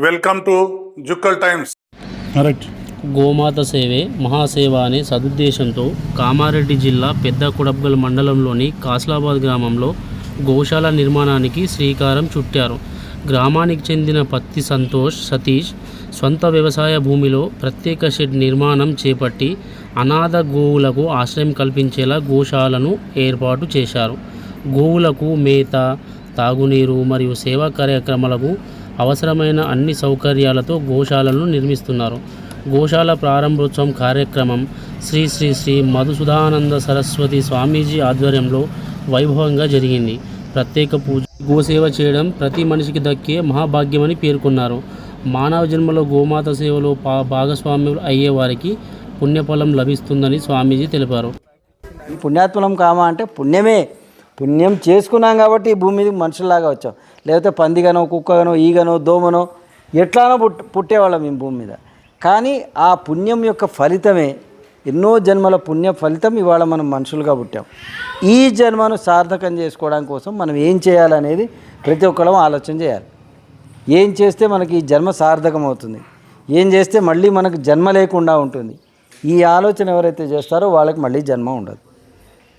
Welcome to Jukkal times. Correct. గోమాత సేవే మహాసేవ అనే సదుద్దేశంతో కామారెడ్డి జిల్లా పెద్ద కుడబ్గల్ మండలంలోని కాస్లాబాద్ గ్రామంలో గోశాల నిర్మాణానికి శ్రీకారం చుట్టారు. గ్రామానికి చెందిన పత్తి సంతోష్ సతీష్ స్వంత వ్యవసాయ భూమిలో ప్రత్యేక షెడ్ నిర్మాణం చేపట్టి అనాథ గోవులకు ఆశ్రయం కల్పించేలా గోశాలను ఏర్పాటు చేశారు. గోవులకు మేత, తాగునీరు మరియు సేవా కార్యక్రమాలకు అవసరమైన అన్ని సౌకర్యాలతో గోశాలను నిర్మిస్తున్నారు. గోశాల ప్రారంభోత్సవం కార్యక్రమం శ్రీ శ్రీ శ్రీ మధుసూదానంద సరస్వతి స్వామీజీ ఆధ్వర్యంలో వైభవంగా జరిగింది. ప్రత్యేక పూజ, గోసేవ చేయడం ప్రతి మనిషికి దక్కే మహాభాగ్యమని పేర్కొన్నారు. మానవ జన్మలో గోమాత సేవలో భాగస్వామ్యం అయ్యే వారికి పుణ్యఫలం లభిస్తుందని స్వామీజీ తెలిపారు. పుణ్యాత్మలం కామా అంటే పుణ్యం చేసుకున్నాం కాబట్టి ఈ భూమి మీదకి మనుషుల్లాగా వచ్చాం. లేకపోతే పందిగానో, కుక్కగానో, ఈగనో, దోమనో ఎట్లానో పుట్టేవాళ్ళం ఈ భూమి మీద. కానీ ఆ పుణ్యం యొక్క ఫలితమే, ఎన్నో జన్మల పుణ్య ఫలితం ఇవాళ మనం మనుషులుగా పుట్టాం. ఈ జన్మను సార్థకం చేసుకోవడం కోసం మనం ఏం చేయాలనేది ప్రతి ఒక్కరం ఆలోచన చేయాలి. ఏం చేస్తే మనకి ఈ జన్మ సార్థకం అవుతుంది, ఏం చేస్తే మళ్ళీ మనకు జన్మ లేకుండా ఉంటుంది, ఈ ఆలోచన ఎవరైతే చేస్తారో వాళ్ళకి మళ్ళీ జన్మ ఉండదు.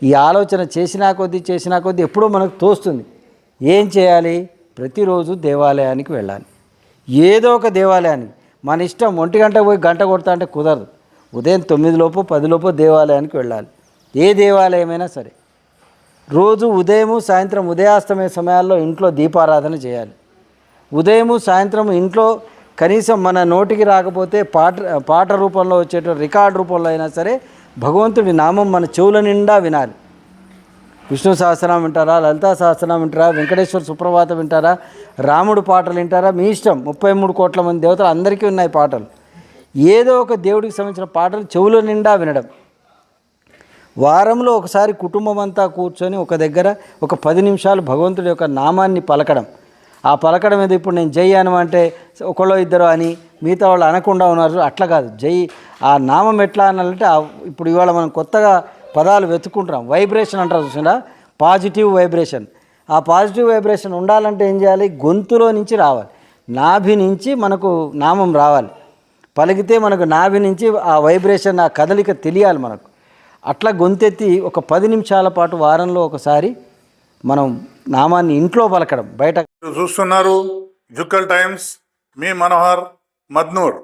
ఈ ఆలోచన చేసినా కొద్దీ ఎప్పుడో మనకు తోస్తుంది ఏం చేయాలి. ప్రతిరోజు దేవాలయానికి వెళ్ళాలి. ఏదో ఒక దేవాలయానికి, మన ఇష్టం 1 గంట పోయి గంట కొడతా అంటే కుదరదు. ఉదయం 9 లోపు 10 లోపు దేవాలయానికి వెళ్ళాలి. ఏ దేవాలయమైనా సరే రోజు ఉదయము సాయంత్రం ఉదయాస్తమయ సమయాల్లో ఇంట్లో దీపారాధన చేయాలి. ఉదయము సాయంత్రం ఇంట్లో కనీసం మన నోటికి రాకపోతే పాట రూపంలో వచ్చేటువంటి రికార్డ్ రూపంలో అయినా సరే భగవంతుడి నామం మన చెవుల నిండా వినాలి. విష్ణు సహస్రనామం వింటారా, లలితా సహస్రనామం వింటారా, వెంకటేశ్వర సుప్రభాతం వింటారా, రాముడు పాటలు వింటారా, మీ ఇష్టం. 33 కోట్ల మంది దేవతలు అందరికీ ఉన్నాయి పాటలు. ఏదో ఒక దేవుడికి సంబంధించిన పాటలు చెవుల నిండా వినడం. వారంలో ఒకసారి కుటుంబం అంతా కూర్చొని ఒక దగ్గర ఒక 10 నిమిషాలు భగవంతుడి యొక్క నామాన్ని పలకడం. ఆ పలకడం మీద ఇప్పుడు నేను జై అనమంటే ఒకళ్ళో ఇద్దరు అని మిగతా వాళ్ళు అనకుండా ఉన్నారు. అట్లా కాదు. జై ఆ నామం ఎట్లా అనాలంటే ఇప్పుడు ఇవాళ మనం కొత్తగా పదాలు వెతుక్కుంటున్నాం. వైబ్రేషన్ అంటారు చూసినా, పాజిటివ్ వైబ్రేషన్. ఆ పాజిటివ్ వైబ్రేషన్ ఉండాలంటే ఏం చేయాలి? గొంతులో నుంచి రావాలి, నాభి నుంచి మనకు నామం రావాలి. పలికితే మనకు నాభి నుంచి ఆ వైబ్రేషన్, ఆ కదలిక తెలియాలి మనకు. అట్లా గొంతెత్తి ఒక 10 నిమిషాల పాటు వారంలో ఒకసారి మనం నామాన్ని ఇంట్లో పలకడం. బయట చూస్తున్నారు జుక్కల్ టైమ్స్. మీ మనోహర్ మద్నూర్.